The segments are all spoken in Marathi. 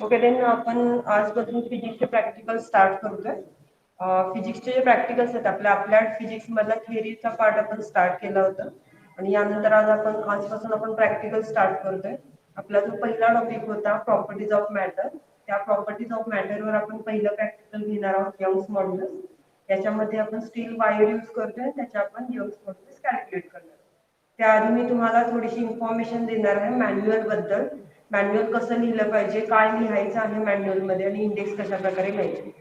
ओके देन आपण आजपासून फिजिक्सचे प्रॅक्टिकल स्टार्ट करतोय. फिजिक्सचे जे प्रॅक्टिकल्स आहेत आपल्या अप्लाइड फिजिक्स मधला थिअरीचा पार्ट आपण स्टार्ट केला होता आणि यानंतर आजपासून आपण प्रॅक्टिकल स्टार्ट करतोय. आपला जो पहिला टॉपिक होता प्रॉपर्टीज ऑफ मॅटर, त्या प्रॉपर्टीज ऑफ मॅटरवर आपण पहिलं प्रॅक्टिकल घेणार आहोत यंग्स मॉड्यूलस. याच्यामध्ये आपण स्टील वायर यूज करतोय, त्याच्या आपण यंग्स मॉड्यूलस कॅल्क्युलेट करणार. त्याआधी मी तुम्हाला थोडीशी इन्फॉर्मेशन देणार आहे मॅन्युअल बद्दल. मॅन्युअल कसं लिहिलं पाहिजे, काय लिहायचं आहे मॅन्युअल मध्ये आणि इंडेक्स कशा प्रकारे लिहायचे.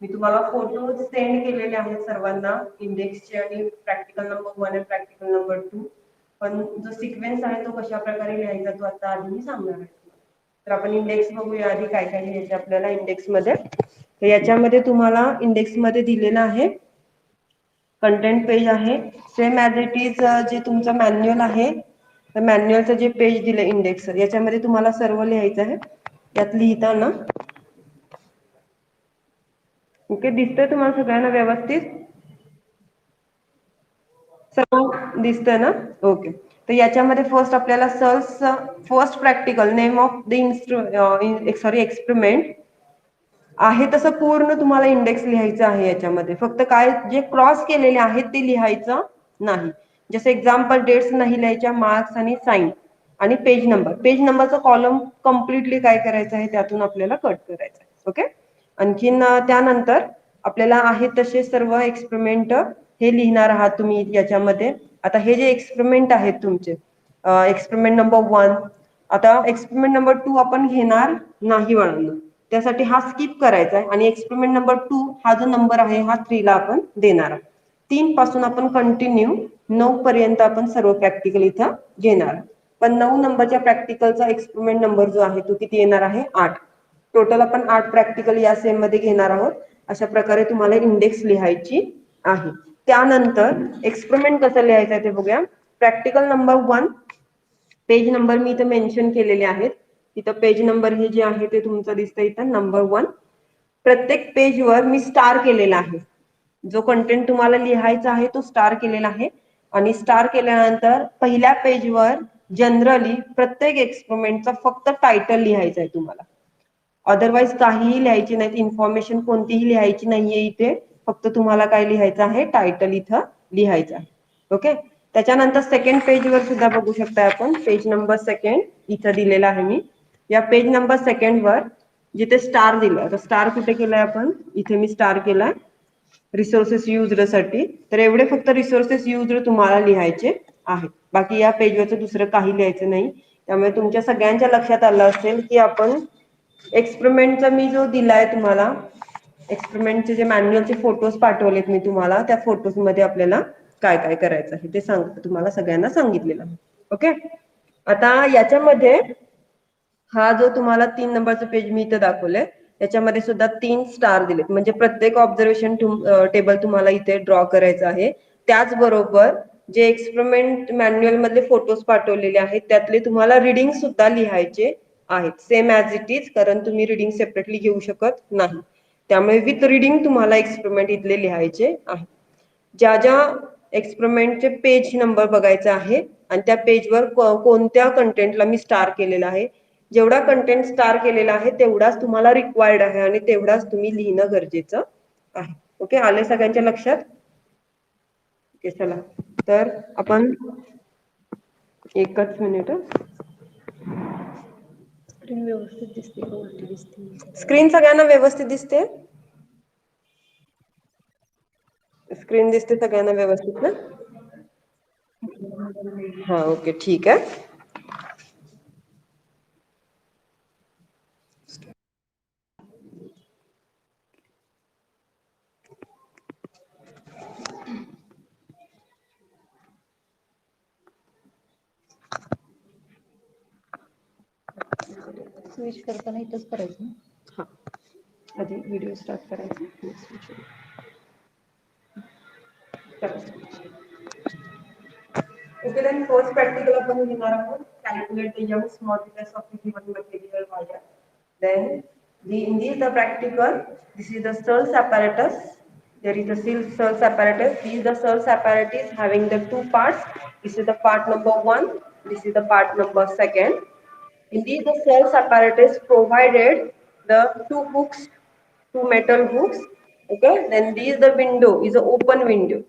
मी तुम्हाला फोटो सेंड केलेले आहेत सर्वांना इंडेक्सचे आणि प्रॅक्टिकल नंबर 1 आणि प्रॅक्टिकल नंबर 2. पण जो सिक्वेन्स आहे तो कशा प्रकारे लिहायचा तो आता आधी मी सांगणार आहे. तर आपण इंडेक्स बघूया आधी काय काय लिहायचे आपल्याला इंडेक्स मध्ये. तर याच्यामध्ये तुम्हाला इंडेक्स मध्ये दिलेलं आहे कंटेंट पेज आहे सेम ॲज इट इज जे तुमचं मॅन्युअल आहे. तर मॅन्युअलचं जे पेज दिलं इंडेक्स याच्यामध्ये तुम्हाला सर्व लिहायचं आहे. यात लिहिताना ओके दिसतंय तुम्हाला सगळ्यांना व्यवस्थित सर्व दिसतंय ना. ओके तर याच्यामध्ये फर्स्ट आपल्याला first practical name of the experiment आहे तसं पूर्ण तुम्हाला इंडेक्स लिहायचं आहे. याच्यामध्ये फक्त काय जे क्रॉस केलेले आहेत ते लिहायचं नाही. जसं एक्झाम्पल डेट्स नाही लिहायच्या, मार्क्स आणि साइन आणि पेज नंबरचा कॉलम कम्प्लिटली काय करायचं आहे त्यातून आपल्याला कट करायचं आहे. ओके आणखीन त्यानंतर आपल्याला आहे तसे सर्व एक्सपेरिमेंट हे लिहिणार आहात तुम्ही याच्यामध्ये. आता हे जे एक्सपेरिमेंट आहेत तुमचे एक्सपेरिमेंट नंबर 1, आता एक्सपेरिमेंट नंबर 2 आपण घेणार नाही बाळांनो, त्यासाठी हा स्किप करायचा आहे आणि एक्सपेरिमेंट नंबर 2 हा जो नंबर आहे हा 3 ला आपण देणार आहोत. 3 पासून आपण कंटिन्यू 9 पर्यंत आपण सर्व प्रॅक्टिकल इथं घेणार. पण 9 नंबरच्या प्रॅक्टिकलचा एक्सपेरिमेंट नंबर जो आहे तो किती येणार आहे 8. टोटल आपण 8 प्रॅक्टिकल या सेम मध्ये घेणार आहोत. अशा प्रकारे तुम्हाला इंडेक्स लिहायची आहे. त्यानंतर एक्सपेरिमेंट कसं लिहायचं आहे ते बघूया. प्रॅक्टिकल नंबर 1 पेज नंबर मी इथं मेन्शन केलेले आहेत. इथं पेज नंबर हे जे आहे ते तुमचं दिसतं इथं नंबर 1. प्रत्येक पेजवर मी स्टार केलेला आहे. जो कंटेंट तुम्हाला लिहायचा आहे तो स्टार केलेला आहे आणि स्टार केल्यानंतर पहिल्या पेजवर जनरली प्रत्येक एक्सपेरिमेंटचा फक्त टायटल लिहायचा आहे तुम्हाला. अदरवाईज काहीही लिहायची नाही, इन्फॉर्मेशन कोणतीही लिहायची नाहीये इथे. फक्त तुम्हाला काय लिहायचं आहे टायटल इथं लिहायचं आहे. ओके त्याच्यानंतर सेकंड पेजवर सुद्धा बघू शकता आपण पेज नंबर 2 इथं दिलेला आहे मी. या पेज नंबर 2 वर जिथे स्टार दिलं तर स्टार कुठे केलाय आपण इथे मी स्टार केलाय रिसोर्सेस युज्ड साठी. तर एवढे फक्त रिसोर्सेस युज्ड तुम्हाला लिहायचे आहेत. बाकी या पेजवरचं दुसरं काही लिहायचं नाही. त्यामुळे तुमच्या सगळ्यांच्या लक्षात आलं असेल की आपण एक्सपेरिमेंटचा मी जो दिलाय तुम्हाला एक्सपेरिमेंटचे जे मॅन्युअलचे फोटोज पाठवलेत मी तुम्हाला, त्या फोटोज मध्ये आपल्याला काय काय करायचं आहे ते तुम्हाला सगळ्यांना सांगितलेलं आहे. ओके आता याच्यामध्ये हा जो तुम्हाला 3 नंबरचं पेज मी इथे दाखवलंय याच्यामध्ये सुद्धा 3 स्टार दिलेत. म्हणजे प्रत्येक ऑब्झर्वेशन टेबल तुम्हाला इथे ड्रॉ करायचं आहे. त्याचबरोबर जे एक्सपेरिमेंट मॅन्युअल मधले फोटोज पाठवलेले आहेत त्यातले तुम्हाला रिडिंग सुद्धा लिहायचे आहेत सेम ॲज इट इज, कारण तुम्ही रिडिंग सेपरेटली घेऊ शकत नाही. त्यामुळे विथ रिडिंग तुम्हाला एक्सपेरिमेंट इथले लिहायचे आहे. ज्या ज्या एक्सपेरिमेंटचे पेज नंबर बघायचा आहे आणि त्या पेजवर कोणत्या कंटेंटला मी स्टार केलेला आहे. जेवढा कंटेंट स्टार केलेला आहे तेवढाच तुम्हाला रिक्वायर्ड आहे आणि तेवढाच तुम्ही लिहिणं गरजेचं आहे. ओके आले सगळ्यांच्या लक्षात. ओके चला तर आपण एकच मिनिट. स्क्रीन व्यवस्थित दिसते का उलटी दिसते? स्क्रीन सगळ्यांना व्यवस्थित दिसते. स्क्रीन दिसते सगळ्यांना व्यवस्थित ना. हा ओके ठीक आहे. स्विच करताना इथंच करायचं. हा आधी व्हिडिओ स्टार्ट करायचा. ओके देन फर्स्ट प्रॅक्टिकल आपण घेणार आहोत calculate the Young's modulus of the given material wire. Then in this the practical, this is the Searles apparatus. There is the Searles apparatus. This is the Searles apparatus having the 2 parts. This is the part number 1. This is the part number 2. In this the Searles apparatus provided the two metal hooks. Okay, then this the window is an open window.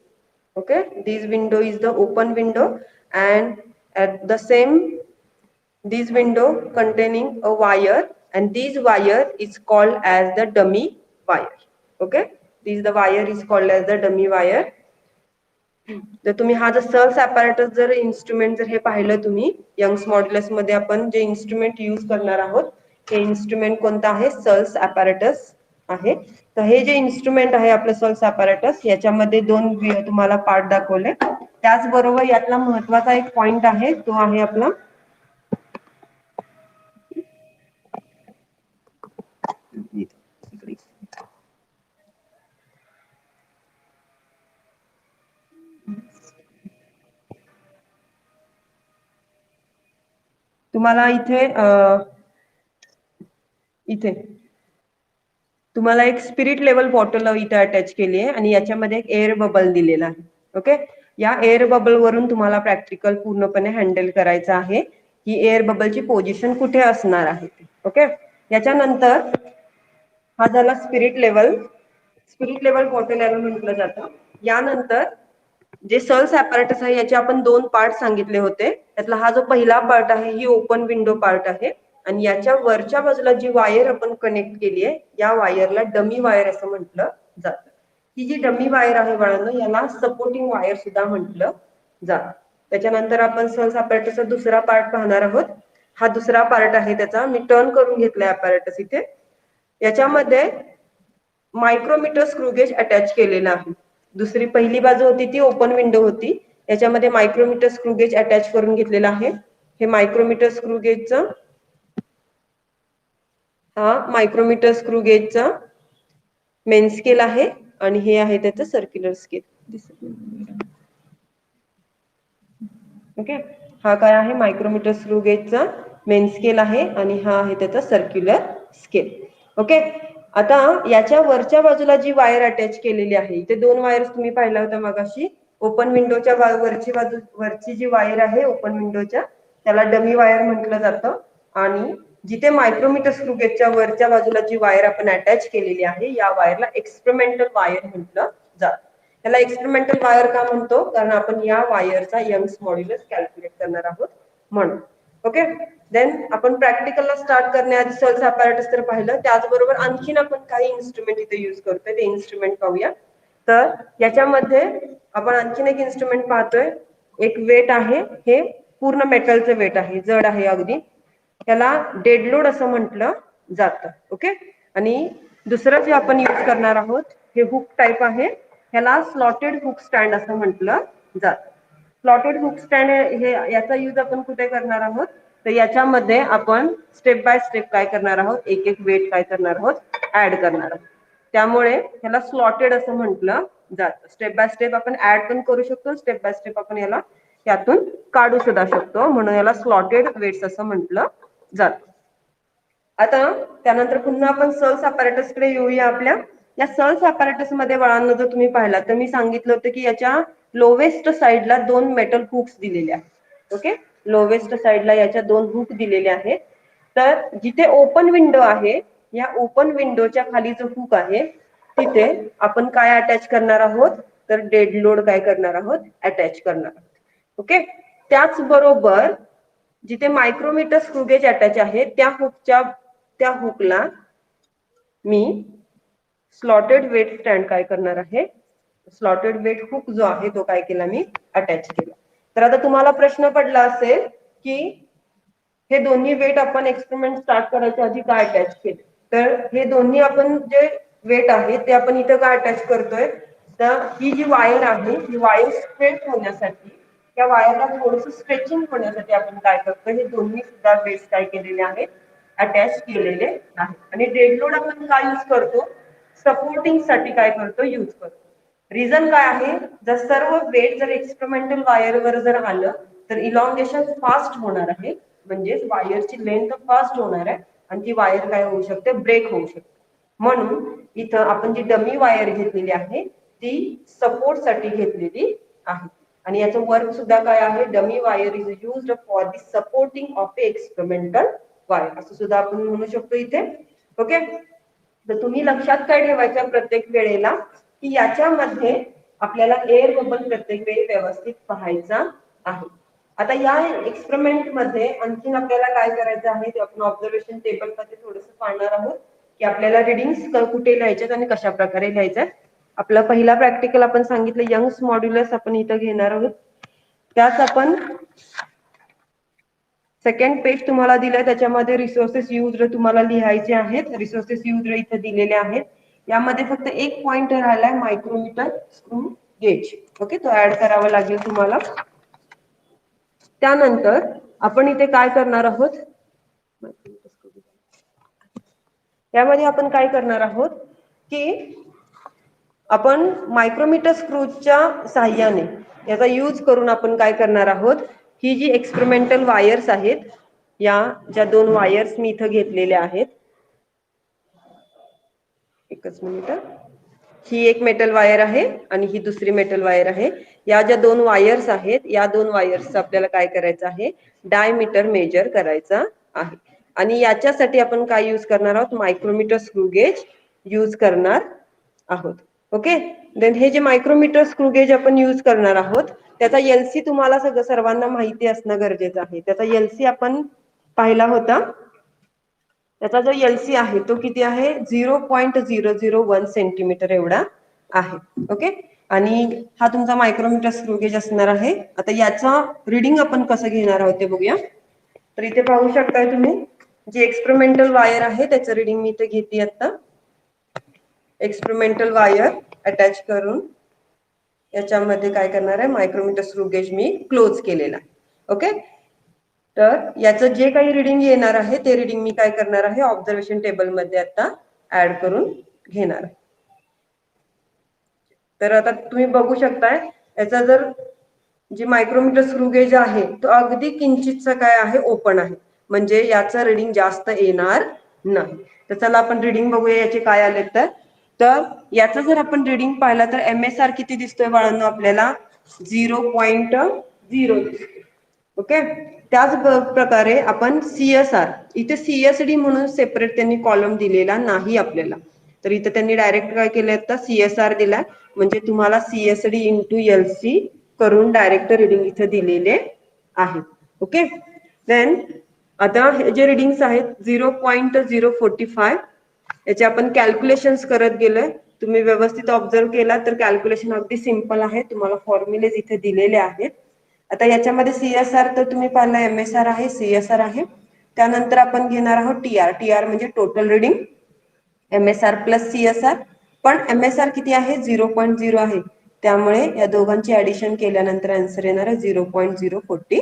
Okay, this window is the open window, and at the same this window containing a wire, and this wire is called as the dummy wire. Okay, this the wire is called as the dummy wire. तर तुम्ही हा जर सर्स ॲपॅरेटस जर इन्स्ट्रुमेंट जर हे पाहिलं तुम्ही यंग्स मॉड्युलस मध्ये आपण जे इन्स्ट्रुमेंट यूज करणार आहोत हे इन्स्ट्रुमेंट कोणतं आहे सर्स ॲपॅरेटस आहे. तर हे जे इन्स्ट्रुमेंट आहे आपलं सर्स ॲपॅरेटस याच्यामध्ये दोन तुम्हाला पार्ट दाखवले. त्याचबरोबर यातला महत्वाचा एक पॉइंट आहे तो आहे आपला तुम्हाला इथे तुम्हाला एक स्पिरिट लेवल बॉटल इथे अटॅच केली आहे आणि याच्यामध्ये एक एअर बबल दिलेला आहे. ओके, या एअर बबल वरून तुम्हाला प्रॅक्टिकल पूर्णपणे हँडल करायचं आहे की एअर बबलची पोझिशन कुठे असणार आहे. ओके, याच्यानंतर हा झाला स्पिरिट लेवल बॉटल याला म्हटलं जातं. यानंतर जे सर्स ॲपॅरेटस आहे याचे आपण दोन पार्ट सांगितले होते. त्यातला हा जो पहिला पार्ट आहे ही ओपन विंडो पार्ट आहे आणि याच्या वरच्या बाजूला जी वायर आपण कनेक्ट केली आहे या वायरला डमी वायर असं म्हटलं जातं. ही जी डमी वायर आहे बाळांनो याला सपोर्टिंग वायर सुद्धा म्हटलं जातं. त्याच्यानंतर आपण सर्स ॲपॅरेटसचा दुसरा पार्ट पाहणार आहोत. हा दुसरा पार्ट आहे त्याचा मी टर्न करून घेतलाय ॲपॅरेटस इथे. याच्यामध्ये मायक्रोमीटर स्क्रूगेज अटॅच केलेला आहे. दुसरी पहिली बाजू होती ती ओपन विंडो होती, याच्यामध्ये मायक्रोमीटर स्क्रूगेज अटॅच करून घेतलेला आहे. हे मायक्रोमीटर स्क्रूगेजचा मायक्रोमीटर स्क्रूगेजचा मेन स्केल आहे आणि हे आहे त्याचं सर्क्युलर स्केल. ओके, हा काय आहे मायक्रोमीटर स्क्रूगेजचा मेन स्केल आहे आणि हा आहे त्याचा सर्क्युलर स्केल. ओके, आता याच्या वरच्या बाजूला जी वायर अटॅच केलेली आहे इथे दोन वायर्स तुम्ही पाहिला होता मगाशी. ओपन विंडोच्या वरची जी वायर आहे ओपन विंडोच्या त्याला डमी वायर म्हटलं जातं आणि जिथे मायक्रोमीटर स्क्रूगेजच्या वरच्या बाजूला जी वायर आपण अटॅच केलेली आहे या वायरला एक्सपेरिमेंटल वायर म्हटलं जातं. त्याला एक्सपेरिमेंटल वायर का म्हणतो कारण आपण या वायरचा यंग्स मॉड्युलस कॅल्क्युलेट करणार आहोत म्हणून. ओके, देन आपण प्रॅक्टिकलला स्टार्ट करण्याआधी सर्स ॲपॅरेटस तर पाहिलं, त्याचबरोबर आणखीन आपण काही इन्स्ट्रुमेंट इथे यूज करतोय ते इन्स्ट्रुमेंट पाहूया. तर याच्यामध्ये आपण आणखीन एक इन्स्ट्रुमेंट पाहतोय. एक वेट आहे, हे पूर्ण मेटलचं वेट आहे, जड आहे अगदी. त्याला डेड लोड असं म्हटलं जातं. ओके, आणि दुसरं जे आपण यूज करणार आहोत हे हुक टाईप आहे, ह्याला स्लॉटेड हुक स्टँड असं म्हटलं जातं. स्लॉटेड हुक स्टँड हे याचा यूज आपण कुठे करणार आहोत तर याच्यामध्ये आपण स्टेप बाय स्टेप काय करणार आहोत एक एक वेट काय करणार आहोत ऍड करणार आहोत. त्यामुळे ह्याला स्लॉटेड असं म्हटलं जातं. स्टेप बाय स्टेप आपण ऍड पण करू शकतो, स्टेप बाय स्टेप आपण याला यातून काढू सुद्धा शकतो, म्हणून याला स्लॉटेड वेट्स असं म्हटलं जातं. आता त्यानंतर पुन्हा आपण सर्स ॲपॅरेटस कडे येऊया. आपल्या या सर्स ॲपॅरेटस मध्ये बाळांनो जर तुम्ही पाहिला तर मी सांगितलं होतं की याच्या लोवेस्ट साइडला दोन मेटल हुक्स दिलेले आहेत. ओके, लोवेस्ट साइडला याच्या दोन हुक दिलेले आहेत. तर जिथे ओपन विंडो आहे या ओपन विंडोच्या खाली जो हुक आहे तिथे आपण काय अटॅच करणार आहोत तर डेड लोड काय करणार आहोत अटॅच करणार आहोत. ओके, त्याचबरोबर जिथे मायक्रोमीटर स्क्रूगेज अटॅच आहे त्या हुकला मी स्लॉटेड वेट स्टँड काय करणार आहे स्लॉटेड वेट हुक जो आहे तो काय केला मी अटॅच केला. तर आता तुम्हाला प्रश्न पडला असेल की हे दोन्ही वेट आपण एक्सपेरिमेंट स्टार्ट करायच्या आधी काय अटॅच केले. तर हे दोन्ही आपण जे वेट आहे ते आपण इथं काय अटॅच करतोय तर ही जी वायर आहे ही वायर स्ट्रेट होण्यासाठी त्या वायरला थोडंसं स्ट्रेचिंग होण्यासाठी आपण काय करतो हे दोन्ही सुद्धा वेट्स काय केलेले आहेत अटॅच केलेले आहेत. आणि डेड लोड आपण काय यूज करतो सपोर्टिंग साठी काय करतो यूज करतो. रिझन काय आहे जर सर्व वेट जर एक्सपेरिमेंटल वायरवर जर आलं तर इलॉंगेशन फास्ट होणार आहे, म्हणजेच वायरची लेंथ फास्ट होणार आहे आणि ती वायर काय होऊ शकते ब्रेक होऊ शकते. म्हणून इथं आपण जी डमी वायर घेतलेली आहे ती सपोर्ट साठी घेतलेली आहे आणि याचं वर्क सुद्धा काय आहे dummy wire is used for the supporting of A experimental wire असं सुद्धा आपण म्हणू शकतो इथे. ओके, तर तुम्ही लक्षात काय ठेवायचं प्रत्येक वेळेला की याच्यामध्ये आपल्याला एअर बबल प्रत्येक वेळी व्यवस्थित पाहायचा आहे. आता या एक्सपेरिमेंट मध्ये आणखीन आपल्याला काय करायचं आहे ते आपण ऑब्झर्वेशन टेबल मध्ये थोडंसं पाहणार आहोत की आपल्याला रिडिंग्स कुठे लिहायच्यात आणि कशा प्रकारे लिहायच्यात. आपला पहिला प्रॅक्टिकल आपण सांगितलं यंग्स मॉड्युलस आपण इथं घेणार आहोत. त्यात आपण सेकंड पेज तुम्हाला दिलंय त्याच्यामध्ये रिसोर्सेस यूज तुम्हाला लिहायचे आहेत. रिसोर्सेस यूज इथे दिलेले आहेत. यामध्ये फक्त एक पॉइंट राहिलाय मायक्रोमीटर स्क्रू गेज. ओके, तो ऍड करावा लागेल तुम्हाला. त्यानंतर आपण इथे काय करणार आहोत यामध्ये आपण काय करणार आहोत की आपण मायक्रोमीटर स्क्रूच्या साहाय्याने याचा यूज करून आपण काय करणार आहोत ही जी एक्सपेरिमेंटल वायर्स आहेत या ज्या दोन वायर्स मी इथं घेतलेल्या आहेत एकच मिनिट ही एक मेटल वायर आहे आणि ही दुसरी मेटल वायर आहे. या ज्या दोन वायर्स आहेत या दोन वायर्सचं आपल्याला काय करायचं आहे डायमीटर मेजर करायचा आहे आणि याच्यासाठी आपण काय यूज करणार आहोत मायक्रोमीटर स्क्रू गेज यूज करणार आहोत. ओके, देन हे जे मायक्रोमीटर स्क्रू गेज आपण यूज करणार आहोत त्याचा एलसी तुम्हाला सर्वांना माहिती असणं गरजेचं आहे. त्याचा एलसी आपण पाहिला होता. त्याचा जो एलसी आहे तो किती आहे 0.001 सेंटीमीटर एवढा आहे. ओके, आणि हा तुमचा मायक्रोमीटर स्क्रू गेज असणार आहे. आता याचा रिडिंग आपण कसं घेणार आहोत ते बघूया. तर इथे पाहू शकताय तुम्ही जी एक्सपेरिमेंटल वायर आहे त्याचं रिडिंग मी इथे घेते. आता एक्सपेरिमेंटल वायर अटॅच करून याच्यामध्ये काय करणार आहे मायक्रोमीटर स्क्रू गेज मी क्लोज केलेला आहे. ओके, तर याचं जे काही रिडिंग येणार आहे ते रिडिंग मी काय करणार आहे ऑब्झर्वेशन टेबल मध्ये आता ऍड करून घेणार आहे. तर आता तुम्ही बघू शकताय याचा जर जे मायक्रोमीटर स्क्रू गेज आहे तो अगदी किंचितचा काय आहे ओपन आहे म्हणजे याचं रिडिंग जास्त येणार नाही. तर चला आपण रिडिंग बघूया याचे काय आले. तर याचं जर आपण रिडिंग पाहिलं तर MSR किती दिसतोय बाळांनो आपल्याला 0.0 दिसतोय. ओके, त्याच प्रकारे आपण CSR इथे CSD म्हणून सेपरेट त्यांनी कॉलम दिलेला नाही आपल्याला. तर इथे त्यांनी डायरेक्ट काय केलं आता CSR दिला म्हणजे तुम्हाला CSD इंटू LC करून डायरेक्ट रिडिंग इथे दिलेले आहे. ओके, देन आता हे जे रिडिंग्स आहेत 0.045 याचे आपण कॅल्क्युलेशन्स करत गेलोय. तुम्ही व्यवस्थित ऑब्झर्व केला तर कॅल्क्युलेशन अगदी सिंपल आहे. तुम्हाला फॉर्म्युलेज इथे दिलेले आहेत. आता याच्यामध्ये CSR तर तुम्ही पाहिलं MSR आहे CSR आहे. त्यानंतर आपण घेणार आहोत TR म्हणजे total reading MSR plus CSR. पण MSR किती आहे 0.0 आहे त्यामुळे या दोघांची ऍडिशन केल्यानंतर आन्सर येणार आहे 0.045.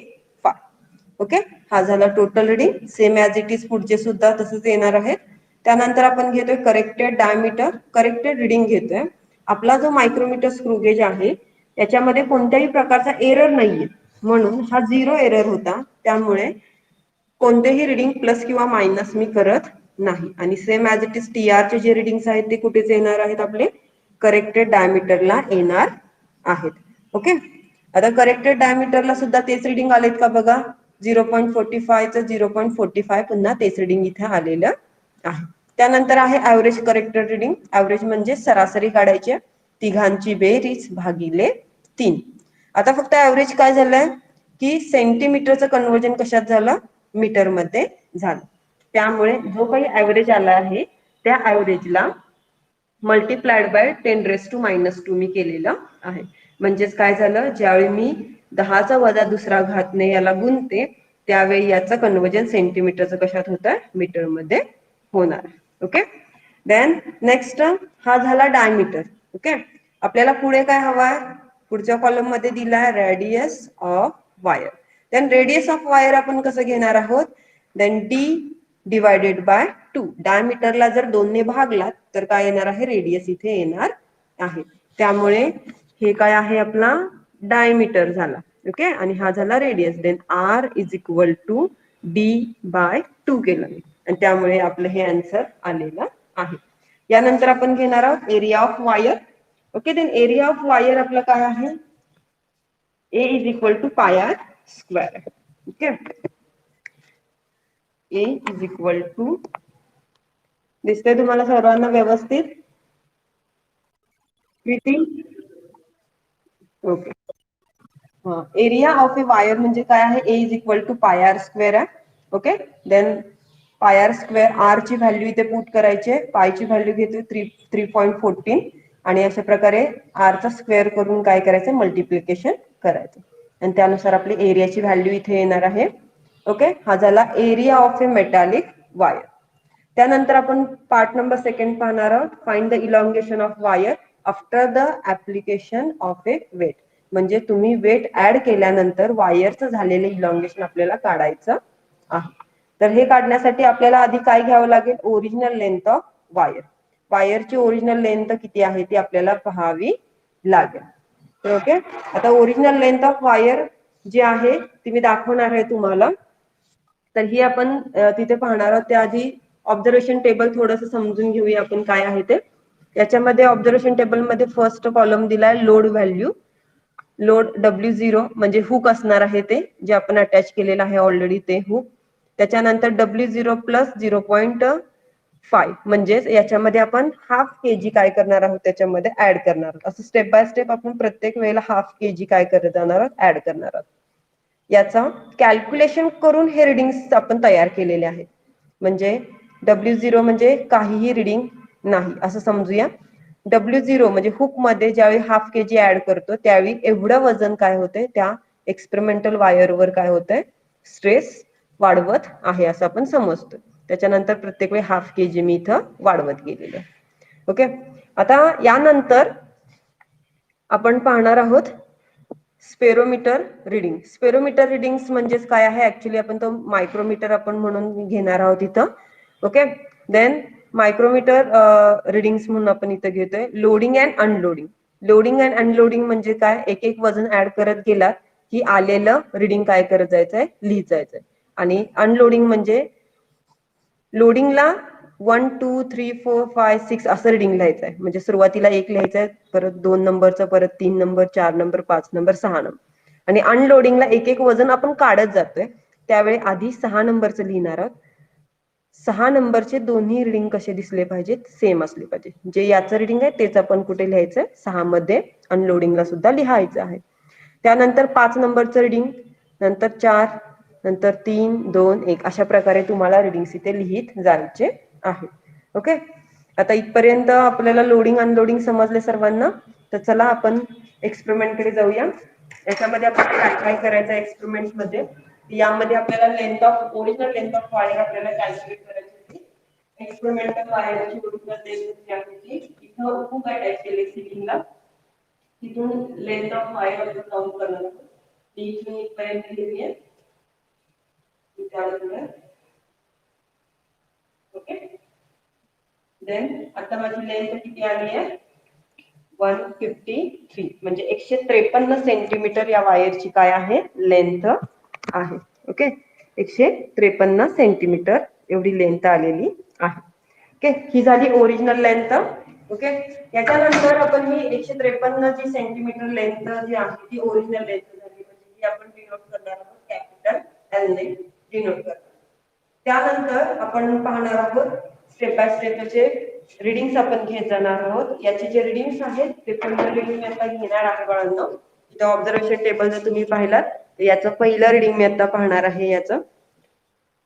ओके, हा झाला total reading. Same as it is पुढचे सुद्धा तसंच येणार आहे. त्यानंतर आपण घेतोय करेक्टेड डायमीटर करेक्टेड रिडिंग घेतोय. आपला जो मायक्रोमीटर स्क्रू गेज आहे त्याच्यामध्ये कोणत्याही प्रकारचा एरर नाहीये म्हणून हा 0 एरर होता. त्यामुळे कोणतेही रिडिंग प्लस किंवा मायनस मी करत नाही. आणि same as it is TR चे जे रिडिंग्स आहेत ते कुठेच येणार आहेत आपले करेक्टेड डायमीटरला येणार आहेत. ओके, आता करेक्टेड डायमीटरला सुद्धा तेच रिडिंग आलेत का बघा 0.45 च 0.45 पुन्हा तेच रिडिंग इथे आलेलं आहे. त्यानंतर आहे ऍव्हरेज करेक्टेड रिडिंग. ऍव्हरेज म्हणजे सरासरी काढायची तिघांची बेरीज भागिले 3. आता फक्त ऍव्हरेज काय झालंय की सेंटीमीटरचं कन्वर्जन कशात झालं मीटर मध्ये झालं. त्यामुळे जो काही ऍव्हरेज आला आहे त्या ऍव्हरेजला मल्टिप्लाइड बाय 10⁻² मी केलेलं आहे. म्हणजेच काय झालं ज्यावेळी मी 10चा वजा दुसरा घातने याला गुणते त्यावेळी याचं कन्वर्जन सेंटीमीटरचं कशात होतं मीटर मध्ये होणार. ओके, देन नेक्स्ट हा झाला डायमीटर. ओके, आपल्याला पुढे काय हवाय पुढच्या कॉलम मध्ये दिलाय radius of wire. Then radius of wire आपण कसं घेणार आहोत देन D डिवायडेड बाय 2. डायमीटरला जर 2 ने भागलात तर काय येणार आहे रेडियस इथे येणार आहे. त्यामुळे हे काय आहे आपला डायमीटर झाला. ओके, आणि हा झाला radius. Then R is equal to D/2 केलं मी आणि त्यामुळे आपलं हे आन्सर आलेलं आहे. यानंतर आपण घेणार आहोत area of wire. Okay, then area of wire आपलं काय आहे A is equal to πr². Okay, A is equal to दिसतंय तुम्हाला सर्वांना व्यवस्थित? Preeti? Okay. Area of a wire म्हणजे काय आहे? A is equal to pi R square आहे. Okay. Then pi R square, R ची व्हॅल्यू इथे पुट करायची, पायची व्हॅल्यू घेतोय 3.14 आणि अशा प्रकारे आर चा स्क्वेअर करून काय करायचं? मल्टिप्लिकेशन करायचं आणि त्यानुसार आपली एरियाची व्हॅल्यू इथे येणार आहे. ओके. हा झाला area of a metallic wire. त्यानंतर आपण पार्ट नंबर सेकंड पाहणार आहोत. Find the elongation of wire after the application of a weight. म्हणजे तुम्ही वेट ऍड केल्यानंतर वायरचं झालेलं इलॉंगेशन आपल्याला काढायचं आहे. तर हे काढण्यासाठी आपल्याला आधी काय घ्यावं लागेल? Original length of wire. वायरची ओरिजिनल लेंथ किती आहे ती आपल्याला पाहावी लागेल. ओके. आता ओरिजिनल लेंथ ऑफ वायर जी आहे ती मी दाखवणार आहे तुम्हाला. तर ही आपण तिथे पाहणार आहोत. त्याआधी ऑब्झर्वेशन टेबल थोडंसं समजून घेऊया आपण काय आहे ते. याच्यामध्ये ऑब्झर्वेशन टेबल मध्ये फर्स्ट कॉलम दिलाय लोड व्हॅल्यू. लोड W0 म्हणजे हुक असणार आहे ते जे आपण अटॅच केलेलं आहे ऑलरेडी ते हुक. त्याच्यानंतर W0 प्लस 0.5 म्हणजेच याच्यामध्ये आपण हाफ केजी काय करणार आहोत त्याच्यामध्ये ऍड करणार आहोत. असं स्टेप बाय स्टेप आपण प्रत्येक वेळेला हाफ केजी काय करत जाणार आहोत? ऍड करणार आहोत. याचा कॅल्क्युलेशन करून हे रिडिंग्स आपण तयार केलेले आहेत. म्हणजे W0 म्हणजे काहीही रिडिंग नाही असं समजूया. W0 म्हणजे हुक मध्ये ज्यावेळी हाफ केजी ऍड करतो त्यावेळी एवढं वजन काय होतंय त्या एक्सपेरिमेंटल वायरवर काय होतंय? स्ट्रेस वाढवत आहे असं आपण समजतो. त्याच्यानंतर प्रत्येक वेळी हाफ केजी मी इथं वाढवत गेलेले. ओके. आता यानंतर आपण पाहणार आहोत स्पेरोमीटर रिडिंग. स्पेरोमीटर रिडिंग्स म्हणजेच काय आहे? ऍक्च्युली आपण तो मायक्रोमीटर आपण म्हणून घेणार आहोत इथं. ओके. देन मायक्रोमीटर रिडिंग्स म्हणून आपण इथं घेतोय. Loading and unloading. Loading and unloading म्हणजे काय? एक एक वजन ऍड करत गेला की आलेलं रिडिंग काय करत जायचंय? लिहित जायचंय. आणि अनलोडिंग म्हणजे लोडिंगला 1 2 3 4 5 6 असं रिडिंग लिहायचं आहे. म्हणजे सुरुवातीला 1 लिहायचंय, परत 2 नंबरचं, परत 3 नंबर, 4 नंबर, 5 नंबर, 6 नंबर. आणि अनलोडिंगला एक एक वजन आपण काढत जातोय. त्यावेळी आधी 6 नंबरचं लिहिणार आहोत. 6 नंबरचे दोन्ही रिडिंग कसे दिसले पाहिजेत? सेम असले पाहिजे. जे याचं रिडिंग आहे तेच आपण कुठे लिहायचंय? 6 मध्ये अनलोडिंगला सुद्धा लिहायचं आहे. त्यानंतर 5 नंबरचं रिडिंग, नंतर 4, नंतर 3 2 1 अशा प्रकारे तुम्हाला रिडिंग्स इथे लिहित जायचे आहे. ओके. आता इथपर्यंत आपल्याला लोडिंग अनलोडिंग समजले सर्वांना. तर चला आपण एक्सपेरिमेंट कडे जाऊया. याच्यामध्ये आपल्याला काय काय करायचं एक्सपेरिमेंट मध्ये? यामध्ये आपल्याला length of original length of wire आपल्याला कॅल्क्युलेट करायची होती. एक्सपेरिमेंटल वायरची ओरिजिनल लेंथ जी आहे ती इथं खूप अटॅच केली सिलिंगला. तिथून लेंथ ऑफ वायर आपण काउंट करणार आहोत. ती इथून इथपर्यंत लिहिली आहे. ओके. देन आता माझी लेंथ किती आली आहे? 153 म्हणजे 153 सेंटीमीटर या वायरची काय आहे? लेंथ आहे. ओके. 153 सेंटीमीटर एवढी लेंथ आलेली आहे. ओके. ही झाली ओरिजिनल लेंथ. ओके. याच्यानंतर आपण ही 153 जी सेंटीमीटर लेंथ जी आहे ती ओरिजिनल लेंथ झाली. म्हणजे ही आपण डिनोट करणार आहोत कॅपिटल एल ने डिनोट करणार. त्यानंतर आपण पाहणार आहोत स्टेप बाय स्टेप त्याचे रिडिंग्स आपण घेत जाणार आहोत. याचे जे रिडिंग्स आहेत ते पहिलं रिडिंग मी आता घेणार आहे बाळांनो. इथं ऑब्झर्वेशन टेबल जर तुम्ही पाहिलात तर याचं पहिलं रिडिंग मी आता पाहणार आहे. याचं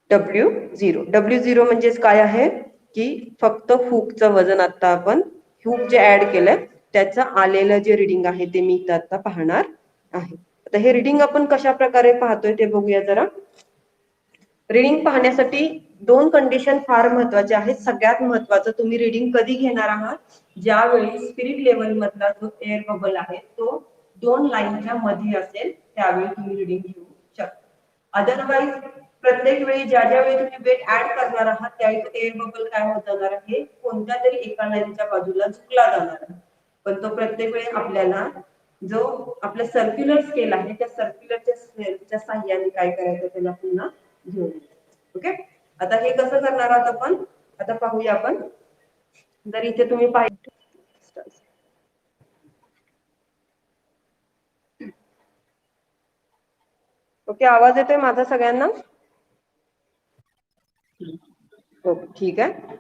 W0. W0 म्हणजेच काय आहे की फक्त हुकचं वजन आता आपण हुक जे ऍड केलंय त्याचं आलेलं जे रिडिंग आहे ते मी इथं आता पाहणार आहे. आता हे रिडिंग आपण कशा प्रकारे पाहतोय ते बघूया जरा. रिडिंग पाहण्यासाठी 2 कंडिशन फार महत्वाचे आहेत. सगळ्यात महत्वाचं तुम्ही रिडिंग कधी घेणार आहात? ज्यावेळी स्पिरिट लेवल मधला जो एअर बबल आहे तो 2 लाईनच्या मध्ये असेल त्यावेळी तुम्ही रिडिंग घेऊ शकता. अदरवाईज प्रत्येक वेळी ज्या वेळी तुम्ही वेट ऍड करणार आहात त्यावेळी एअर बबल काय होत जाणार आहे? कोणत्या तरी एका लाईनच्या बाजूला झुकला जाणार आहे. पण तो प्रत्येक वेळी आपल्याला जो आपला सर्क्युलर स्केल आहे त्या सर्क्युलरच्या स्केलच्या साहाय्याने काय करायचं त्याला पुन्हा घेऊन. ओके. आता हे कसं करणार आहोत आपण? आता पाहूया आपण. जर इथे तुम्ही पाहिजे ओके. आवाज येतोय माझा सगळ्यांना? ओके. ठीक आहे.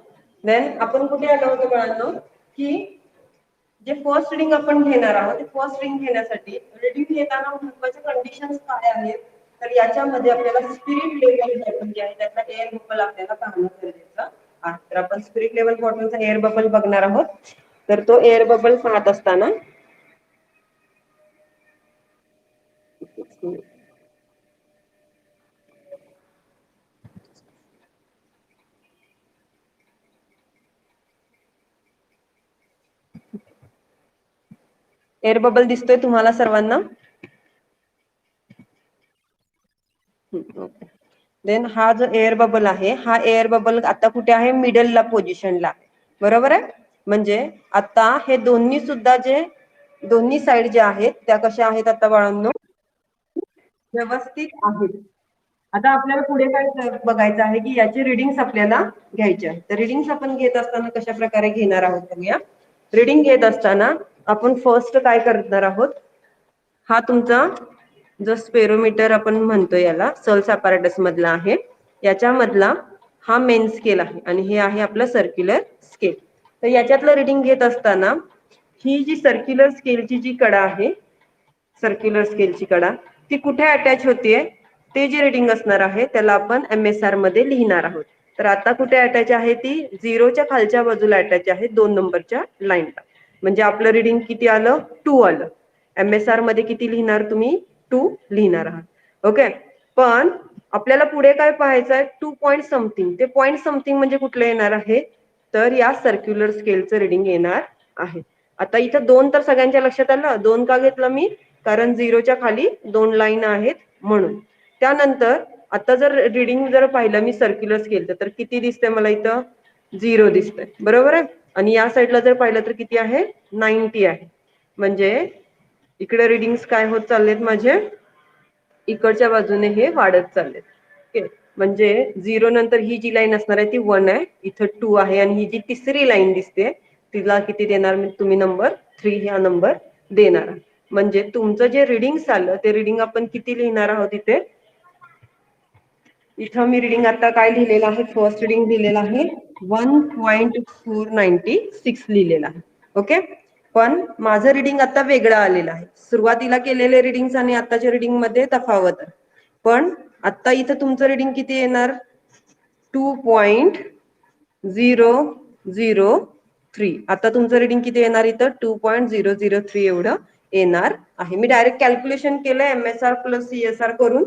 देन आपण कुठे आलो होतो बाळांनो की जे फर्स्ट रिडिंग आपण घेणार आहोत ते फर्स्ट रिडिंग घेण्यासाठी रिडिंग घेताना महत्त्वाचे कंडिशन्स काय आहेत तर याच्यामध्ये आपल्याला स्पिरिट लेवल बॉटल जे आहे त्याचा एअर बबल आपल्याला पाहणं गरजेचं आहे. तर आपण स्पिरिट लेवल बॉटलचा एअर बबल बघणार आहोत. तर तो एअर बबल पाहत असताना एअर बबल दिसतोय तुम्हाला सर्वांना? देन हा जो एअर बबल आहे हा एअर बबल आता कुठे आहे मिडलला पोझिशनला बरोबर आहे. म्हणजे आता हे दोन्ही सुद्धा जे दोन्ही साइड जे आहेत त्या कशा आहेत आता बाळांनो व्यवस्थित आहेत. आता आपल्याला पुढे काय बघायचं आहे की याची रिडिंग्स आपल्याला घ्यायची आहे. तर रिडिंग्स आपण घेत असताना कशा प्रकारे घेणार आहोत बघूया. रिडिंग घेत असताना आपण फर्स्ट काय करणार आहोत हा तुमचा जो स्पेरोमीटर आपण म्हणतो याला सल्स अपॅरेटस मधला आहे याच्यामधला हा मेन स्केल आहे आणि हे आहे आपलं सर्क्युलर स्केल. तर याच्यातलं रिडिंग घेत असताना ही जी सर्क्युलर स्केलची जी कडा आहे सर्क्युलर स्केलची कडा ती कुठे अटॅच होतीये ते जे रिडिंग असणार आहे त्याला आपण MSR मध्ये लिहिणार आहोत. तर आता कुठे अटॅच आहे ती 0च्या खालच्या बाजूला अटॅच आहे 2 नंबरच्या लाईनला. म्हणजे आपलं रिडिंग किती आलं 2 आलं. MSR मध्ये किती लिहिणार तुम्ही 2 लिहिणार आहात. ओके. पण आपल्याला पुढे काय पाहायचं आहे 2 पॉईंट समथिंग. ते पॉईंट समथिंग म्हणजे कुठलं येणार आहे तर या सर्क्युलर स्केलचं रिडिंग येणार आहे. आता इथं 2 तर सगळ्यांच्या लक्षात आलं. 2 का घेतलं मी कारण 0च्या खाली 2 लाईन आहेत म्हणून. त्यानंतर आता जर रिडिंग जर पाहिलं मी सर्क्युलर स्केलचं तर किती दिसतंय मला इथं 0 दिसतंय बरोबर आहे. आणि या साईडला जर पाहिलं तर किती आहे 90 आहे. म्हणजे इकडे रिडिंग्स काय होत चाललेत माझे इकडच्या बाजूने हे वाढत चाललेत. ओके. म्हणजे 0 नंतर ही जी लाईन असणार आहे ती 1 आहे इथं 2 आहे आणि ही जी तिसरी लाईन दिसते तिला किती देणार तुम्ही नंबर 3 हा नंबर देणार. म्हणजे तुमचं जे रिडिंग आलं ते रिडिंग आपण किती लिहिणार आहोत इथे इथं मी रिडिंग आता काय लिहिलेलं आहे फर्स्ट रिडिंग लिहिलेलं आहे 1.496 लिहिलेलं आहे. ओके. पण माझं रिडिंग आता वेगळं आलेलं आहे. सुरुवातीला केलेले रिडिंग्स आणि आताच्या रिडिंग मध्ये तफावत आहे. पण आता इथं तुमचं रिडिंग किती येणार 2.003. आता तुमचं रिडिंग किती येणार इथं 2.003 एवढं येणार आहे. मी डायरेक्ट कॅल्क्युलेशन केलंय MSR प्लस CSR करून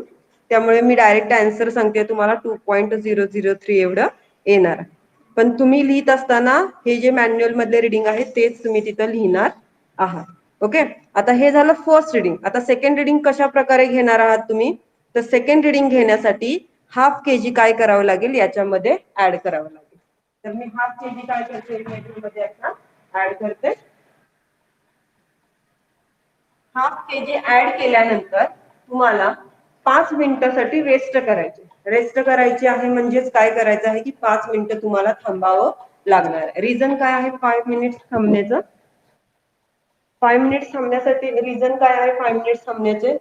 त्यामुळे मी डायरेक्ट आन्सर सांगते तुम्हाला 2.003 एवढं येणार. पण तुम्ही लिहित असताना हे जे मॅन्युअल मधले रिडिंग आहे तेच तुम्ही तिथं लिहिणार आहात. ओके. आता हे झालं फर्स्ट रिडिंग. आता सेकंड रिडिंग कशा प्रकारे घेणार आहात तुम्ही तर सेकंड रिडिंग घेण्यासाठी ½ kg काय करावं लागेल याच्यामध्ये ऍड करावं लागेल. तर मी ½ kg काय करते मध्ये आता ऍड करते. ½ kg ऍड केल्यानंतर तुम्हाला 5 मिनिटासाठी रेस्ट करायची. रेस्ट करायची आहे म्हणजेच काय करायचं आहे की 5 मिनिटं तुम्हाला थांबावं लागणार आहे. रिझन काय आहे 5 मिनिट्स थांबण्याचं 5 मिनिट्स थांबण्यासाठी रिझन काय आहे 5 मिनिट्स थांबण्याचे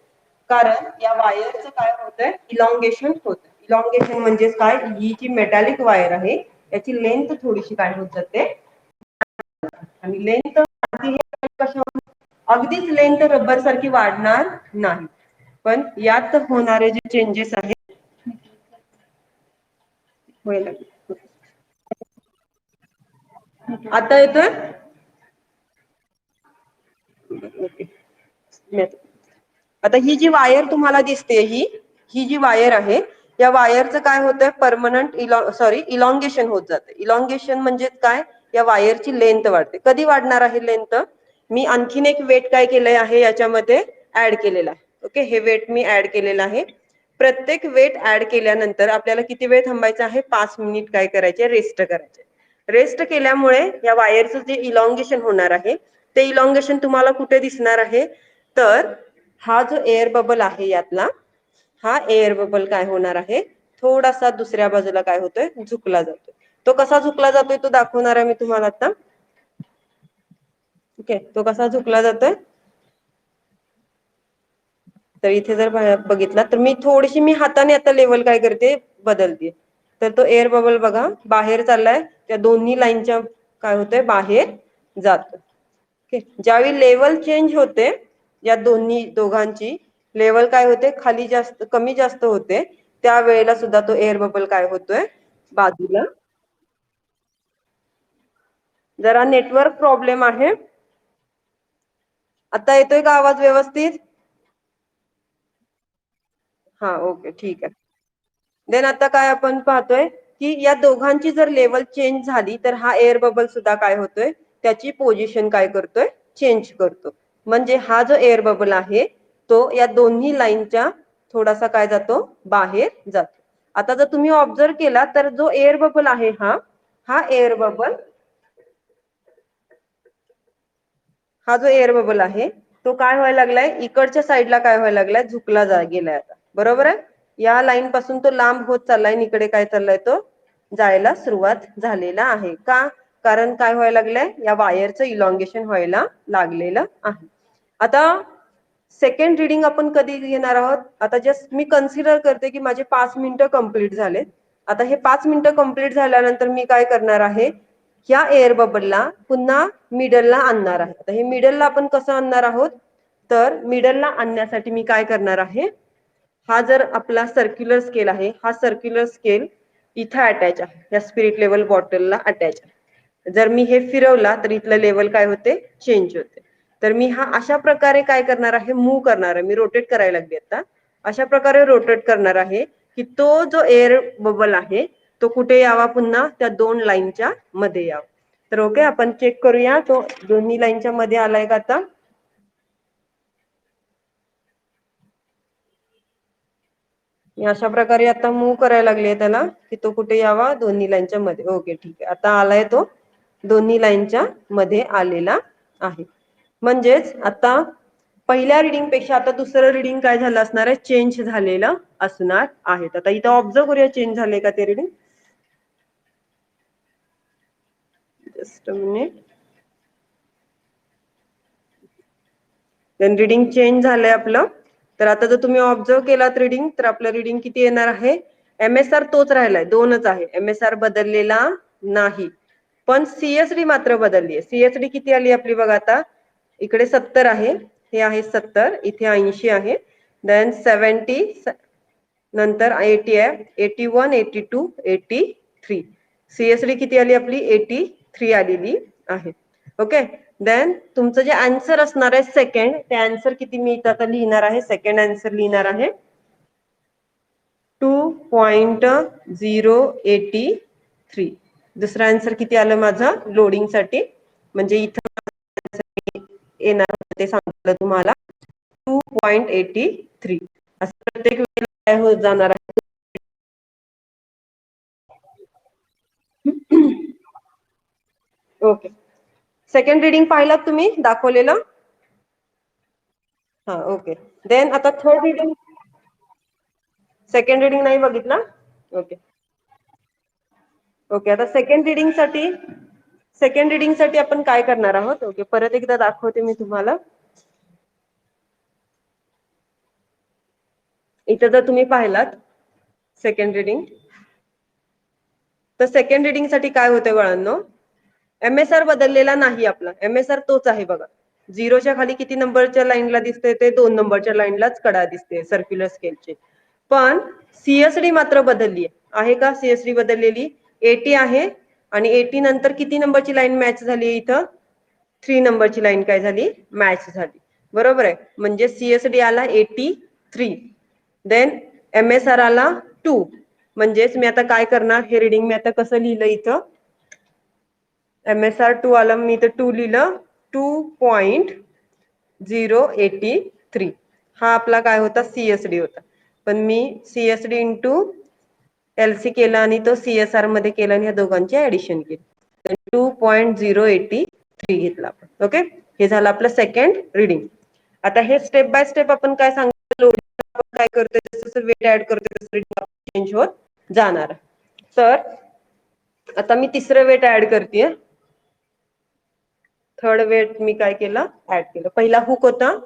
कारण या वायरचं काय होतंय इलॉंगेशन होतं. इलॉंगेशन म्हणजे काय ही जी मेटॅलिक वायर आहे याची लेंथ थोडीशी काय होत जाते आणि लेंथ अगदीच लेंथ रबर सारखी वाढणार नाही. पण यात होणारे जे चेंजेस आहेत आता येतोय आता ही जी वायर तुम्हाला दिसते ही जी वायर आहे या वायरचं काय होतंय परमनंट इलॉंगेशन होत जाते. इलॉंगेशन म्हणजे काय या वायरची लेंथ वाढते. कधी वाढणार आहे लेंथ मी आणखीन एक वेट काय केलंय आहे याच्यामध्ये ऍड केलेला आहे. ओके. हे वेट मी ऍड केलेलं आहे. प्रत्येक वेट ऍड केल्यानंतर आपल्याला किती वेळ थांबायचा आहे 5 मिनिट काय करायचे रेस्ट करायचे. रेस्ट केल्यामुळे या वायरचं जे इलॉंगेशन होणार आहे ते इलॉंगेशन तुम्हाला कुठे दिसणार आहे तर हा जो एअर बबल आहे यातला हा एअर बबल काय होणार आहे थोडासा दुसऱ्या बाजूला काय होतोय झुकला जातोय. तो कसा झुकला जातोय तो दाखवणार आहे मी तुम्हाला आता. ओके. तो कसा झुकला जातोय तर इथे जर बघितला तर मी थोडीशी मी हाताने आता लेवल काय करते बदलते. तर तो एअर बबल बघा बाहेर चाललाय, त्या दोन्ही लाईनच्या काय होतंय बाहेर जातो. ओके, ज्यावेळी लेवल चेंज होते या दोघांची लेवल काय होते खाली जास्त कमी जास्त होते, त्यावेळेला सुद्धा तो एअर बबल काय होतोय बाजूला. जरा नेटवर्क प्रॉब्लेम आहे. आता येतोय का आवाज व्यवस्थित? हा ओके ठीक आहे. देन आता काय आपण पाहतोय की या दोघांची जर लेवल चेंज झाली तर हा एअर बबल सुद्धा काय होतोय त्याची पोझिशन काय करतोय चेंज करतो. म्हणजे हा जो एअर बबल आहे तो या दोन्ही लाईनच्या थोडासा काय जातो बाहेर जातो. आता जर तुम्ही ऑब्झर्व केला तर जो एअर बबल आहे हा एअर बबल, हा जो एअर बबल आहे तो काय व्हायला लागलाय इकडच्या साईडला काय व्हायला लागलाय झुकला गेलाय आता, बरोबर आहे. या लाईन पासून तो लांब होत चाललाय, इकडे काय चाललाय तो जायला सुरुवात झालेला आहे. का? कारण काय व्हायला लागलंय या वायरचं इलॉंगेशन व्हायला लागलेलं आहे. आता सेकंड रिडिंग आपण कधी घेणार आहोत? आता जस्ट मी कन्सिडर करते की माझे 5 मिनिटं कंप्लीट झाले. आता हे 5 मिनिटं कंप्लीट झाल्यानंतर मी काय करणार आहे, ह्या एअर बबलला पुन्हा मिडलला आणणार आहे. आता हे मिडलला आपण कसं आणणार आहोत, तर मिडलला आणण्यासाठी मी काय करणार आहे, हा जर आपला सर्क्युलर स्केल आहे, हा सर्क्युलर स्केल इथं अटॅच आहे, या स्पिरिट लेवल बॉटलला अटॅच आहे. जर मी हे फिरवला तर इथलं लेवल काय होते चेंज होते. तर मी हा अशा प्रकारे काय करणार आहे मूव्ह करणार आहे, मी रोटेट करायला लागली आता. अशा प्रकारे रोटेट करणार आहे की तो जो एअर बबल आहे तो कुठे यावा पुन्हा त्या दोन लाईनच्या मध्ये यावा. तर ओके आपण चेक करूया तो दोन्ही लाईनच्या मध्ये आलाय का आता. मी अशा प्रकारे आता मूव्ह करायला लागले त्याला की तो कुठे यावा दोन्ही लाईनच्या मध्ये. ओके ठीक आहे, आता आलाय तो दोन्ही लाईनच्या मध्ये आलेला आहे. म्हणजेच आता पहिल्या रिडिंग पेक्षा आता दुसरं रिडिंग काय झालं असणार आहे चेंज झालेलं असणार आहे. आता इथं ऑब्झर्व करूया चेंज झाले का ते reading. Just a minute. Then reading change झालंय आपलं. तर आता जर तुम्ही ऑब्झर्व केलात रिडिंग तर आपलं रिडिंग किती येणार आहे, MSR तोच राहिलाय 2च आहे, MSR बदललेला नाही. पण CSD मात्र बदलली आहे. CSD किती आली आपली बघा आता, इकडे 70 आहे, हे आहे 70, इथे 80 आहे, देन 70, नंतर 80 आहे, 81, 82, 83. CSD किती आली आपली 83 आलेली आहे. ओके, देन तुमचं जे आन्सर असणार आहे सेकंड, ते आन्सर किती मी इथं आता लिहिणार आहे, सेकंड आन्सर लिहिणार आहे 2.083. दुसरा आन्सर किती आलं माझं लोडिंग साठी, म्हणजे इथं येणार ते सांगितलं तुम्हाला 2.83. असं प्रत्येक वेळेला काय होत जाणार आहे. ओके, सेकंड रिडिंग पाहिलात तुम्ही दाखवलेलं. हा ओके, देन आता थर्ड रिडिंग, सेकंड रिडिंग नाही बघितला. ओके ओके, आता सेकंड रिडिंग साठी आपण काय करणार आहोत. ओके, परत एकदा दाखवते मी तुम्हाला. इथं जर तुम्ही पाहिलात सेकंड रिडिंग, तर सेकंड रिडिंग साठी काय होतंय बाळांनो, MSR बदललेला नाही आपला, MSR तोच आहे बघा. 0च्या खाली किती नंबरच्या लाईनला दिसते, ते 2 नंबरच्या लाईनलाच कडा दिसते सर्क्युलर स्केलचे. पण CSD मात्र बदलली आहे का, CSD बदललेली 80 आहे, आणि 80 नंतर किती नंबरची लाईन मॅच झाली इथं, 3 नंबरची लाईन काय झाली मॅच झाली, बरोबर आहे. म्हणजे CSD आला 83, देन MSR आला 2. म्हणजेच मी आता काय करणार, हे रिडिंग मी आता कसं लिहिलं इथं, MSR 2 आलं, मी इथं 2 लिहिलं, 2.083. हा आपला काय होता CSD होता, पण मी CSD इंटू LC केला आणि तो CSR मध्ये केला आणि ह्या दोघांची ऍडिशन केली, 2.083 घेतला आपण. ओके, हे झालं आपलं सेकंड रिडिंग. आता हे स्टेप बाय स्टेप आपण काय सांगितलं, आपण काय करतोय जसं वेट ऍड करतोय तसं रिडिंग चेंज होत जाणार. तर आता मी तिसरं वेट ऍड करते, थर्ड वेट मी काय केलं ऍड केलं. पहिला हुक होता,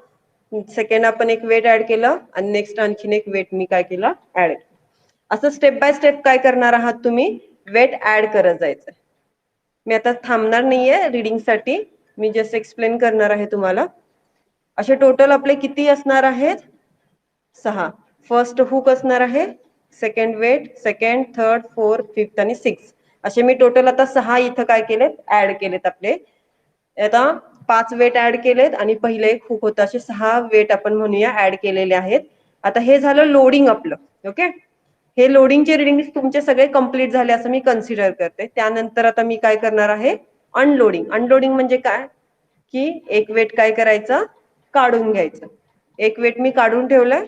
सेकंड आपण एक वेट ऍड केलं, आणि नेक्स्ट आणखीन एक वेट मी काय केलं ऍड केलं. असं स्टेप बाय स्टेप काय करणार आहात तुम्ही, वेट ऍड करत जायचं. मी आता थांबणार नाहीये रिडिंगसाठी, मी जस्ट एक्सप्लेन करणार आहे तुम्हाला. असे टोटल आपले किती असणार आहेत, 6. फर्स्ट हुक असणार आहे, second weight, second, third, fourth, fifth आणि 6. असे मी टोटल आता 6 इथं काय केलेत, ऍड केलेत आपले. आता 5 वेट ऍड केलेत आणि पहिले एक हुक होतं, असे 6 वेट आपण म्हणूया ऍड केलेले आहेत. आता हे झालं लोडिंग आपलं. ओके, हे लोडिंगचे रिडिंग तुमचे सगळे कंप्लीट झाले असं मी कन्सिडर करते. त्यानंतर आता मी काय करणार आहे, अनलोडिंग. अनलोडिंग म्हणजे काय, की एक वेट काय करायचं, काढून घ्यायचं. एक वेट मी काढून ठेवलंय.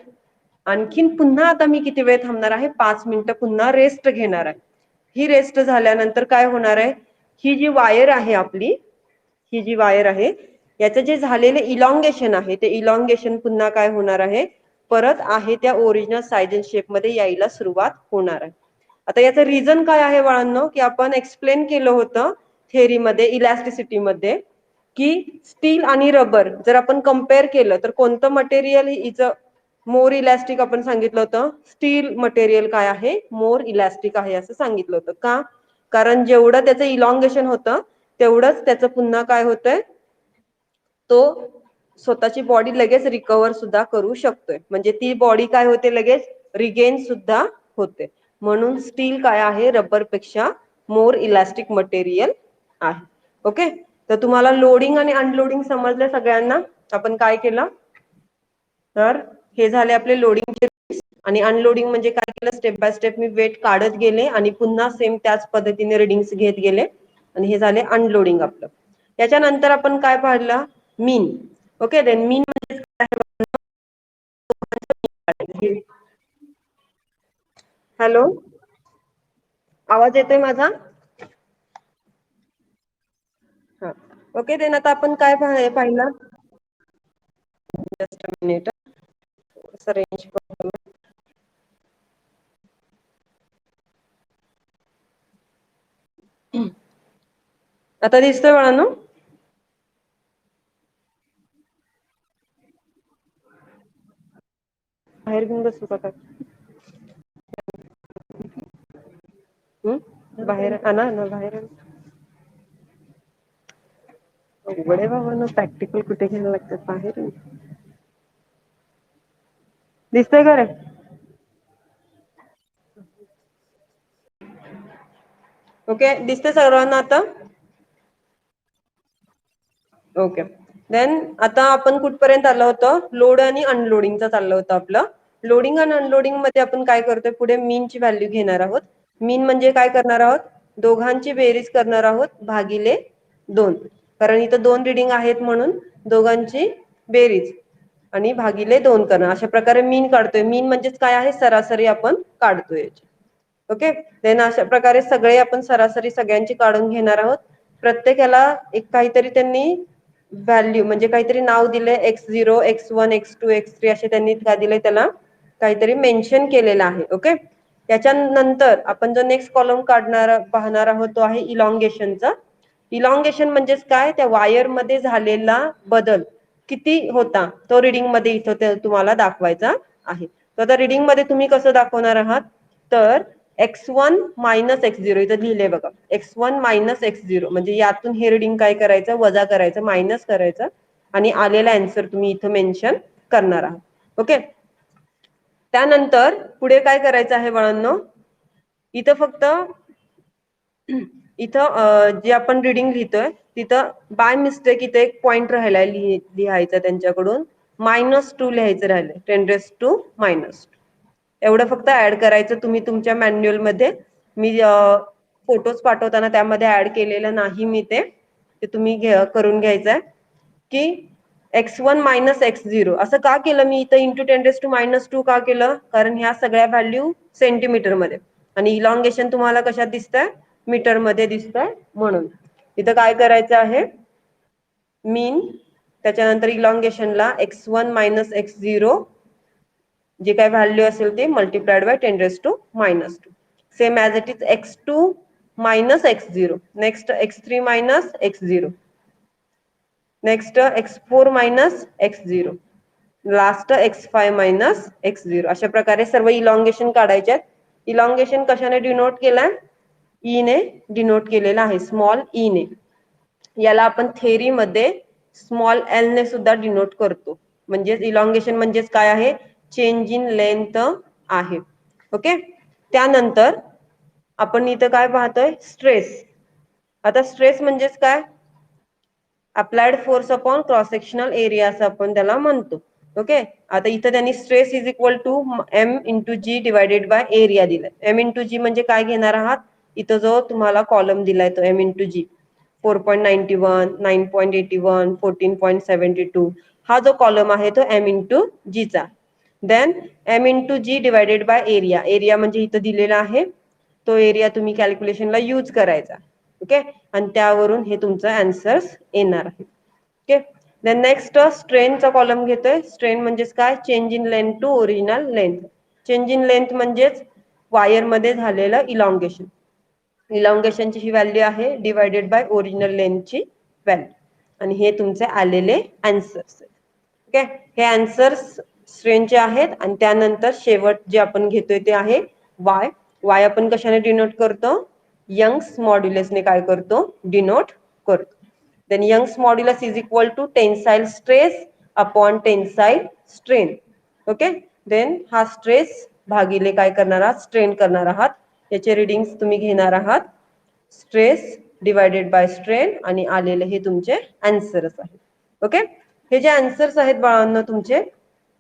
आणखीन पुन्हा आता मी किती वेळ थांबणार आहे, 5 मिनिटं पुन्हा रेस्ट घेणार आहे. ही रेस्ट झाल्यानंतर काय होणार आहे, ही जी वायर आहे आपली, ही जी वायर आहे याचं जे झालेले इलॉंगेशन आहे, ते इलॉंगेशन पुन्हा काय होणार आहे, परत आहे त्या ओरिजिनल साइज अँड शेप मध्ये यायला सुरुवात होणार आहे. आता याचं रिझन काय आहे बाळांनो, की आपण एक्सप्लेन केलं होतं थेअरीमध्ये, इलॅस्टिसिटी मध्ये, की स्टील आणि रबर जर आपण कम्पेअर केलं तर कोणतं मटेरियल इज मोर इलॅस्टिक, आपण सांगितलं होतं स्टील मटेरियल काय आहे, मोर इलॅस्टिक आहे असं सांगितलं होतं. का, कारण जेवढं त्याचं इलॉंगेशन होतं तेवढंच त्याचं पुन्हा काय होतंय, तो स्वतःची बॉडी लगेच रिकवर सुद्धा करू शकतोय. म्हणजे ती बॉडी काय होते, लगेच रिगेन सुद्धा होते. म्हणून स्टील काय आहे, रबर पेक्षा मोर इलॅस्टिक मटेरियल आहे. ओके, तर तुम्हाला लोडिंग आणि अनलोडिंग समजलं सगळ्यांना. आपण काय केलं, तर हे झाले आपले लोडिंगचे. आणि अनलोडिंग म्हणजे काय केलं, स्टेप बाय स्टेप मी वेट काढत गेले आणि पुन्हा सेम त्याच पद्धतीने रिडिंग्स घेत गेले. आणि हे झाले अनलोडिंग आपलं. याच्यानंतर आपण काय पाहिलं, मीन. ओके, देन मीन म्हणजे काय, हॅलो, आवाज येतोय माझा? हा, ओके, देन आता आपण काय पाहिलं, just a minute, range problem. आता दिसतोय बाळांनो? बाहेर घेऊन बसू का काय? बाहेर आणा ना, बाहेर आणा. अवघड आहे बाबा, प्रॅक्टिकल कुठे घ्यायला लागतात, बाहेर. दिसतंय का रे? ओके, दिसतंय सर्वांना आता? ओके, देन आता आपण कुठपर्यंत आलो होतो, लोड आणि अनलोडिंगचं चाललं होतं आपलं. लोडिंग आणि अनलोडिंग मध्ये आपण काय करतोय, पुढे मीनची व्हॅल्यू घेणार आहोत. मीन म्हणजे काय करणार आहोत, दोघांची बेरीज करणार आहोत भागिले 2. कारण इथं 2 रिडिंग आहेत म्हणून दोघांची बेरीज आणि भागिले 2 करणार. अशा प्रकारे मीन काढतोय. मीन म्हणजेच काय आहे, सरासरी आपण काढतोय. ओके, देन अशा प्रकारे सगळे आपण सरासरी सगळ्यांची काढून घेणार आहोत. प्रत्येकाला एक काहीतरी त्यांनी व्हॅल्यू म्हणजे काहीतरी नाव दिले, x0, x1, x2, x3 असे त्यांनी काय दिले, त्याला काहीतरी मेन्शन केलेलं आहे. ओके, त्याच्यानंतर आपण जो नेक्स्ट कॉलम पाहणार आहोत तो आहे इलॉंगेशनचा. इलॉंगेशन म्हणजेच काय, त्या वायर मध्ये झालेला बदल किती होता तो रिडिंग मध्ये इथं तुम्हाला दाखवायचा आहे. तर आता रिडिंग मध्ये तुम्ही कसं दाखवणार आहात, तर x1 मायनस x0 इथं लिहिले बघा, x1 मायनस x0 म्हणजे यातून हे रिडिंग काय करायचं, वजा करायचं, मायनस करायचं आणि आलेला आन्सर तुम्ही इथं मेन्शन करणार आहात. ओके, त्यानंतर पुढे काय करायचं आहे बाळांनो, इथं फक्त इथं जे आपण रिडिंग लिहितोय तिथं बाय मिस्टेक इथे एक पॉइंट राहिलाय लिहायचा त्यांच्याकडून, -2 लिहायचं राहिलंय, 10⁻⁻². एवढं फक्त ऍड करायचं तुम्ही तुमच्या मॅन्युअल मध्ये. मी फोटोज पाठवताना त्यामध्ये ऍड केलेलं नाही मी, ते तुम्ही करून घ्यायचंय. की x1 मायनस x0 असं का केलं मी इथं, इंटू 10⁻²? का केलं, कारण ह्या सगळ्या व्हॅल्यू सेंटीमीटर मध्ये आणि इलॉंगेशन तुम्हाला कशात दिसतंय, मीटर मध्ये दिसतंय. म्हणून इथं काय करायचं आहे, मीन, त्याच्यानंतर इलॉंगेशनला x1 मायनस x0 जे काय व्हॅल्यू असेल ते multiplied by 10⁻². Same as it is x2 minus x0, next x3 minus x0, next x4 minus x0, last x5 minus x0. अशा प्रकारे सर्व इलॉंगेशन काढायचे आहेत. इलॉंगेशन कशाने डिनोट केलाय? ई ने डिनोट केलेला आहे, स्मॉल ई ने. याला आपण थेरी मध्ये स्मॉल एल ने सुद्धा डिनोट करतो. म्हणजेच इलॉंगेशन म्हणजेच काय आहे? चेंज इन लेंथ आहे. ओके. त्यानंतर आपण इथं काय पाहतोय? स्ट्रेस. आता स्ट्रेस म्हणजेच काय? Applied force upon cross sectional area असं आपण त्याला म्हणतो. ओके. आता इथं त्यांनी stress is equal to M into G divided by area दिलाय. एम इंटू जी म्हणजे काय घेणार आहात? इथं जो तुम्हाला कॉलम दिलाय तो एम इंटू जी 4.91, 9.81, 14.72 हा जो कॉलम आहे तो एम इंटू जीचा. Then M into G divided by area. Area म्हणजे इथं दिलेला आहे, तो एरिया तुम्ही कॅल्क्युलेशनला यूज करायचा. ओके. आणि त्यावरून हे तुमचं आन्सर्स येणार आहे. ओके. देन नेक्स्ट स्ट्रेनचा कॉलम घेतोय. स्ट्रेन म्हणजेच काय? Change in length to original length. Change in length म्हणजेच वायर मध्ये झालेलं इलॉंगेशन. इलॉंगेशनची ही व्हॅल्यू आहे डिवायडेड बाय ओरिजिनल लेंथची व्हॅल्यू. आणि हे तुमचे आलेले आन्सर्स. ओके. हे आन्सर्स स्ट्रेनचे आहेत. आणि त्यानंतर शेवट जे आपण घेतोय ते आहे वाय. वाय आपण कशाने डिनोट करतो? यंग्स मॉड्युलसने काय करतो? डिनोट करतो. Then Young's modulus is equal to tensile stress upon tensile strain. Okay. Then हा स्ट्रेस भागिले काय करणार आहात? स्ट्रेन करणार आहात. याचे रिडिंग्स तुम्ही घेणार आहात. स्ट्रेस डिवायडेड बाय स्ट्रेन आणि आलेले हे तुमचे आन्सर्स आहेत. ओके. हे जे आन्सर्स आहेत बाळांनो तुमचे,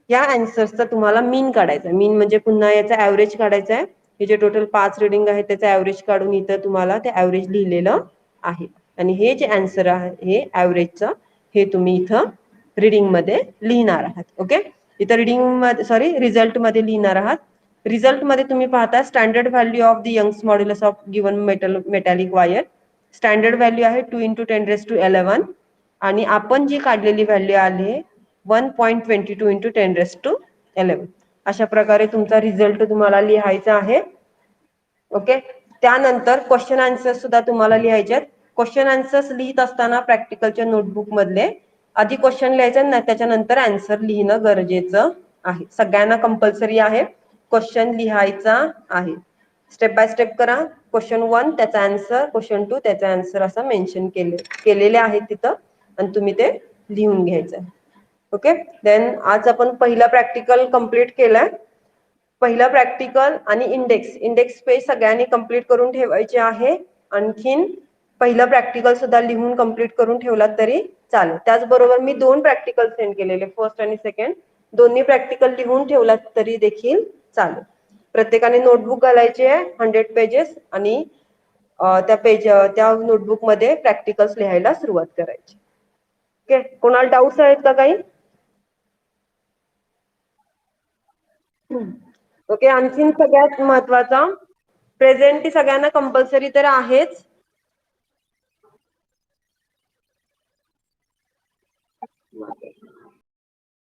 या आन्सर्सचा तुम्हाला मीन काढायचा. मीन म्हणजे पुन्हा याचा ऍव्हरेज काढायचा आहे. हे जे टोटल 5 रिडिंग आहे त्याचं ऍव्हरेज काढून इथं तुम्हाला ते ऍव्हरेज लिहिलेलं आहे. आणि हे जे आन्सर आहे हे ऍव्हरेजचं, हे तुम्ही इथं रिडिंग मध्ये लिहिणार आहात. ओके. इथं रिडिंग मध्ये सॉरी रिझल्ट मध्ये लिहिणार आहात. रिझल्ट मध्ये तुम्ही पाहता standard value of the Young's modulus of given metallic wire. Standard value आहे 2 × 10⁻11 आणि आपण जी काढलेली व्हॅल्यू आली 1.22 × 10⁻11. अशा प्रकारे तुमचा रिझल्ट तुम्हाला लिहायचा आहे. ओके. त्यानंतर क्वेश्चन आन्सर सुद्धा तुम्हाला लिहायचे आहेत. क्वेश्चन आन्सर्स लिहित असताना प्रॅक्टिकलच्या नोटबुक मधले आधी क्वेश्चन लिहायचं ना, त्याच्यानंतर आन्सर लिहिणं गरजेचं आहे. सगळ्यांना कंपल्सरी आहे, क्वेश्चन लिहायचा आहे. स्टेप बाय स्टेप करा. क्वेश्चन 1 त्याचा आन्सर, क्वेश्चन 2 त्याचा आन्सर असं मेन्शन केलेले आहे तिथं आणि तुम्ही ते लिहून घ्यायचं. ओके. देन आज आपण पहिला प्रॅक्टिकल कंप्लीट केलाय. पहिला प्रॅक्टिकल आणि इंडेक्स पेज सगळ्यांनी कंप्लीट करून ठेवायचे आहे. आणखीन पहिला प्रॅक्टिकल सुद्धा लिहून कंप्लीट करून ठेवलात तरी चालेल. त्याचबरोबर मी 2 प्रॅक्टिकल सेंड केलेले, फर्स्ट आणि सेकंड. दोन्ही प्रॅक्टिकल लिहून ठेवलात तरी देखील चालेल. प्रत्येकाने नोटबुक घालायची आहे 100 पेजेस आणि त्या नोटबुक मध्ये प्रॅक्टिकल्स लिहायला सुरुवात करायची. ओके. कोणाला डाऊट्स आहेत का काही? ओके. आणखीन सगळ्यात महत्वाचा, प्रेझेंटी सगळ्यांना कंपल्सरी तर आहेच,